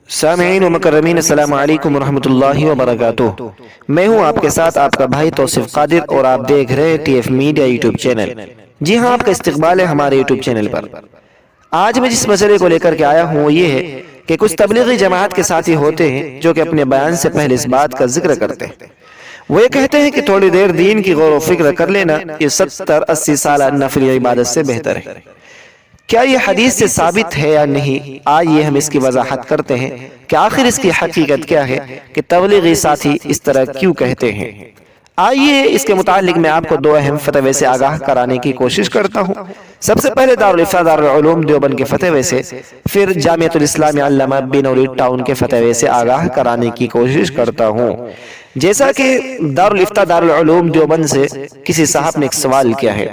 سامعین و مکرمین، السلام علیکم ورحمۃ اللہ وبرکاتہ۔ میں ہوں آپ کے ساتھ آپ کا بھائی توصیف قادر اور آپ دیکھ رہے ہیں T F media YouTube channel. جی ہاں، آپ کا استقبال ہے ہمارے یوٹیوب چینل پر۔ آج میں جس مسئلے کو لے کر کے آیا ہوں وہ یہ ہے کہ کچھ تبلیغی جماعت کے ساتھی ہوتے ہیں جو کہ اپنے بیان سے پہلے اس بات کا ذکر کرتے ہیں، وہ یہ کہتے ہیں کہ تھوڑی دیر دین کی غور و فکر کر لینا یہ 70-80 سالہ نفلی عبادت سے بہتر ہے۔ کیا یہ حدیث سے ثابت ہے یا نہیں؟ آئیے ہم اس کی وضاحت کرتے ہیں کہ آخر اس کی حقیقت کیا ہے کہ تبلیغی ساتھی اس طرح کیوں کہتے ہیں۔ آئیے اس کے متعلق میں آپ کو دو اہم فتوے سے آگاہ کرانے کی کوشش کرتا ہوں۔ سب سے پہلے دارالفتویٰ دارالعلوم دیوبند کے فتوے سے، پھر جامعۃ الاسلام علامہ بنوری ٹاؤن کے فتوے سے آگاہ کرانے کی کوشش کرتا ہوں۔ جیسا کہ دارالفتویٰ دارالعلوم دیوبند سے کسی صاحب نے ایک سوال کیا ہے۔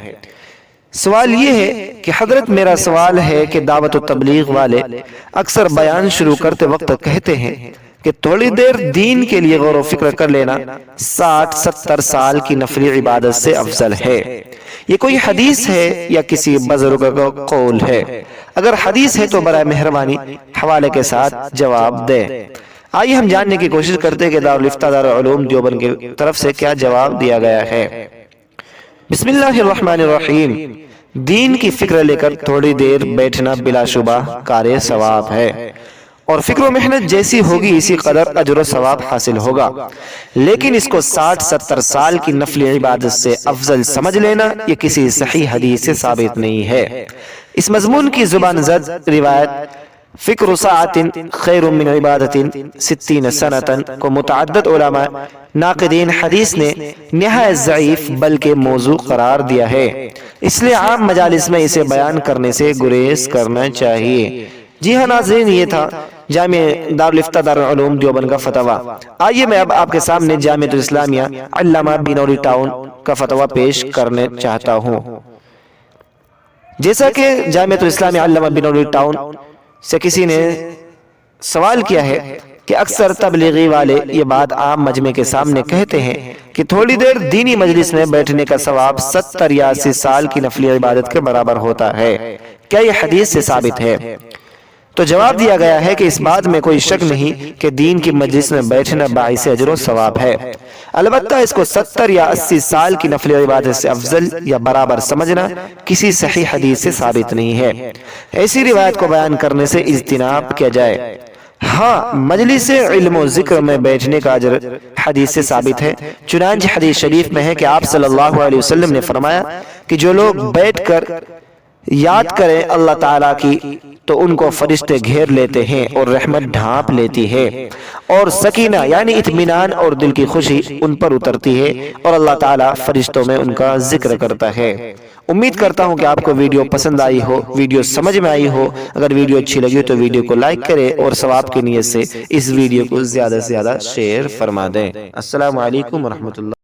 سوال یہ ہے کہ حضرت میرا سوال ہے کہ دعوت و تبلیغ والے اکثر بیان شروع کرتے وقت کہتے ہیں کہ تھوڑی دیر دین کے لیے غور و فکر کر لینا 60-70 سال کی نفلی عبادت سے افضل ہے۔ یہ کوئی حدیث ہے یا کسی بزرگ کا قول ہے؟ اگر حدیث ہے تو برائے مہربانی حوالے کے ساتھ جواب دیں۔ آئیے ہم جاننے کی کوشش کرتے ہیں کہ دارالفتویٰ دارالعلوم دیوبند کی طرف سے کیا جواب دیا گیا ہے۔ بسم اللہ الرحمن الرحیم۔ دین کی فکر لے کر تھوڑی دیر بیٹھنا بلا شبہ کار ثواب ہے، اور فکر و محنت جیسی ہوگی اسی قدر اجر و ثواب حاصل ہوگا، لیکن اس کو 60-70 سال کی نفلی عبادت سے افضل سمجھ لینا یہ کسی صحیح حدیث سے ثابت نہیں ہے۔ اس مضمون کی زبان زد روایت فکر ساعت خیر من عبادت 60 سنتن کو متعدد علماء ناقدین حدیث نے نہایت ضعیف بلکہ موضوع قرار دیا ہے، اس لیے عام مجالس میں اسے بیان کرنے سے گریز کرنا چاہیے۔ جی ہاں ناظرین، یہ تھا جامع دارالفتویٰ دارالعلوم دیوبند کا فتویٰ۔ آئیے میں اب آپ کے سامنے جامعۃ الاسلامیہ علامہ بنوری ٹاؤن کا فتویٰ پیش کرنے چاہتا ہوں۔ جیسا کہ جامعۃ الاسلامیہ علامہ بنوری ٹاؤن سے کسی نے سوال کیا ہے کہ اکثر تبلیغی والے یہ بات عام مجمع کے سامنے کہتے ہیں کہ تھوڑی دیر دینی مجلس میں بیٹھنے کا ثواب 70 یا 80 سال کی نفلی عبادت کے برابر ہوتا ہے، کیا یہ حدیث سے ثابت ہے؟ تو جواب دیا گیا ہے کہ اس بات میں کوئی شک نہیں کہ دین کی مجلس میں بیٹھنا باعث اجر و ثواب ہے، البتہ اس کو 70 یا 80 سال کی نفلی عبادت سے افضل یا برابر سمجھنا کسی صحیح حدیث سے ثابت نہیں ہے۔ ایسی روایت کو بیان کرنے سے اجتناب کیا جائے۔ ہاں، مجلس علم و ذکر میں بیٹھنے کا اجر حدیث سے ثابت ہے، چنانچہ حدیث شریف میں ہے کہ آپ صلی اللہ علیہ وسلم نے فرمایا کہ جو لوگ بیٹھ کر یاد کریں اللہ تعالیٰ کی تو ان کو فرشتے گھیر لیتے ہیں اور رحمت ڈھانپ لیتی ہے، اور سکینہ یعنی اطمینان اور دل کی خوشی ان پر اترتی ہے، اور اللہ تعالیٰ فرشتوں میں ان کا ذکر کرتا ہے۔ امید کرتا ہوں کہ آپ کو ویڈیو پسند آئی ہو، ویڈیو سمجھ میں آئی ہو۔ اگر ویڈیو اچھی لگی تو ویڈیو کو لائک کریں اور ثواب کی نیت سے اس ویڈیو کو زیادہ سے زیادہ شیئر فرما دیں۔ السلام علیکم ورحمۃ اللہ۔